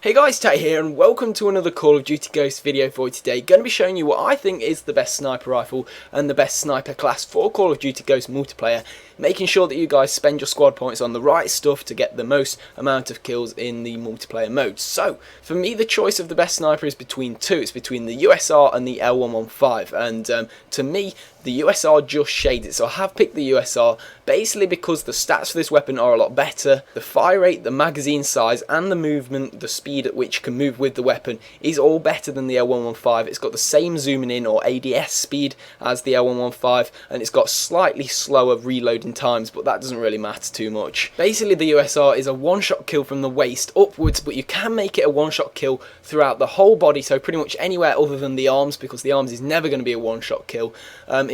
Hey guys, Tat here and welcome to another Call of Duty Ghosts video for today. Going to be showing you what I think is the best sniper rifle and the best sniper class for Call of Duty Ghosts multiplayer, making sure that you guys spend your squad points on the right stuff to get the most amount of kills in the multiplayer mode. So, for me the choice of the best sniper is between two. It's between the USR and the L115, and to me the USR just shades it, so I have picked the USR basically because the stats for this weapon are a lot better. The fire rate, the magazine size and the movement, the speed at which you can move with the weapon is all better than the L115. It's got the same zooming in or ADS speed as the L115 and it's got slightly slower reloading times, but that doesn't really matter too much. Basically the USR is a one-shot kill from the waist upwards, but you can make it a one-shot kill throughout the whole body, so pretty much anywhere other than the arms, because the arms is never going to be a one-shot kill.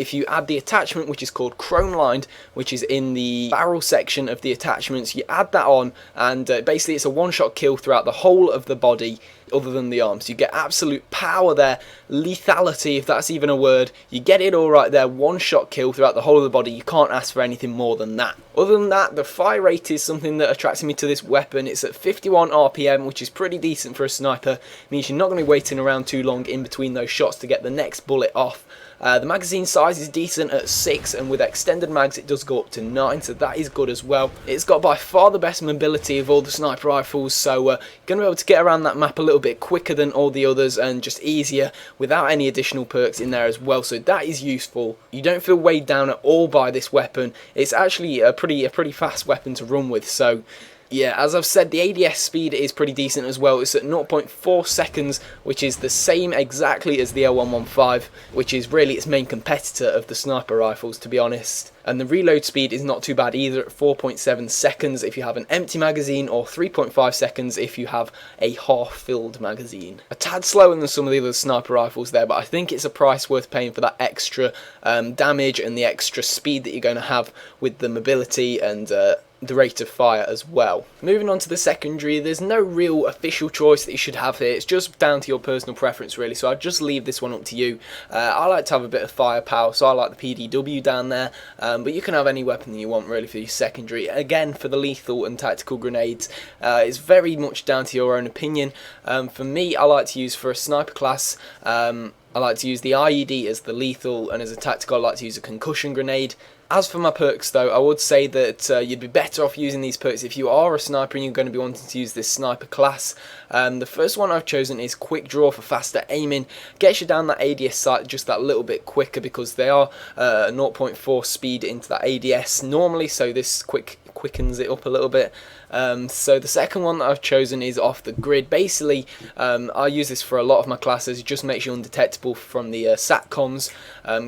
If you add the attachment, which is called chrome lined, which is in the barrel section of the attachments, you add that on and basically it's a one-shot kill throughout the whole of the body other than the arms. You get absolute power there, lethality if that's even a word. You get it all right there, one-shot kill throughout the whole of the body. You can't ask for anything more than that. Other than that, the fire rate is something that attracted me to this weapon. It's at 51 RPM, which is pretty decent for a sniper. It means you're not going to be waiting around too long in between those shots to get the next bullet off. The magazine size is decent at 6, and with extended mags it does go up to 9, so that is good as well. It's got by far the best mobility of all the sniper rifles, so you're going to be able to get around that map a little bit quicker than all the others and just easier without any additional perks in there as well, so that is useful. You don't feel weighed down at all by this weapon. It's actually a pretty fast weapon to run with, so yeah, as I've said, the ADS speed is pretty decent as well. It's at 0.4 seconds, which is the same exactly as the L115, which is really its main competitor of the sniper rifles, to be honest. And the reload speed is not too bad either, at 4.7 seconds if you have an empty magazine, or 3.5 seconds if you have a half-filled magazine. A tad slower than some of the other sniper rifles there, but I think it's a price worth paying for that extra damage and the extra speed that you're going to have with the mobility and the rate of fire as well. Moving on to the secondary, there's no real official choice that you should have here. It's just down to your personal preference really, so I'd just leave this one up to you. I like to have a bit of firepower, so I like the PDW down there, but you can have any weapon that you want really for your secondary. Again, for the lethal and tactical grenades, it's very much down to your own opinion. For me, I like to use, for a sniper class, I like to use the IED as the lethal, and as a tactical I like to use a concussion grenade. As for my perks though, I would say that you'd be better off using these perks if you are a sniper and you're going to be wanting to use this sniper class. The first one I've chosen is Quick Draw for faster aiming. Gets you down that ADS sight just that little bit quicker because they are 0.4 speed into that ADS normally, so this quickens it up a little bit. So the second one that I've chosen is Off the Grid. Basically, I use this for a lot of my classes. It just makes you undetectable from the SATCOMs.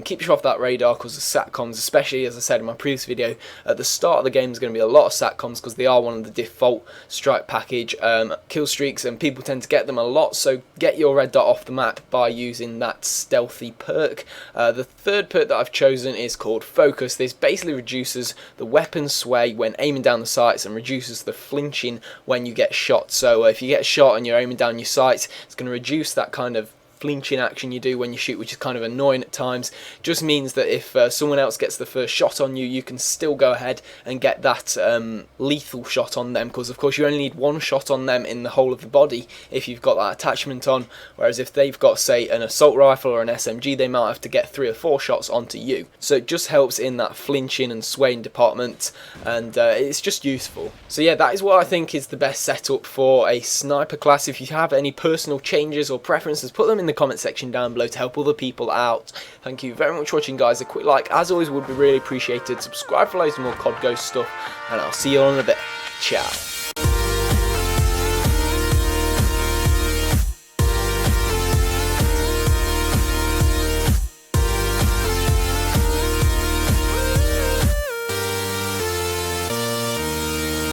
Keeps you off that radar because the SATCOMs, especially as I said in my previous video, at the start of the game is going to be a lot of SATCOMs because they are one of the default strike package kill streaks, and people tend to get them a lot, so get your red dot off the map by using that stealthy perk. The third perk that I've chosen is called Focus. This basically reduces the weapon sway when aiming down the sights and reduces the flinching when you get shot. So if you get shot and you're aiming down your sights, it's going to reduce that kind of flinching action you do when you shoot, which is kind of annoying at times. Just means that if someone else gets the first shot on you, you can still go ahead and get that lethal shot on them, because of course you only need one shot on them in the whole of the body if you've got that attachment on, whereas if they've got, say, an assault rifle or an SMG, they might have to get 3 or 4 shots onto you. So it just helps in that flinching and swaying department, and it's just useful. So yeah, that is what I think is the best setup for a sniper class. If you have any personal changes or preferences, put them in the comment section down below to help other people out. Thank you very much for watching, guys. A quick like as always would be really appreciated. Subscribe for loads more COD Ghost stuff, and I'll see you all in a bit. Ciao.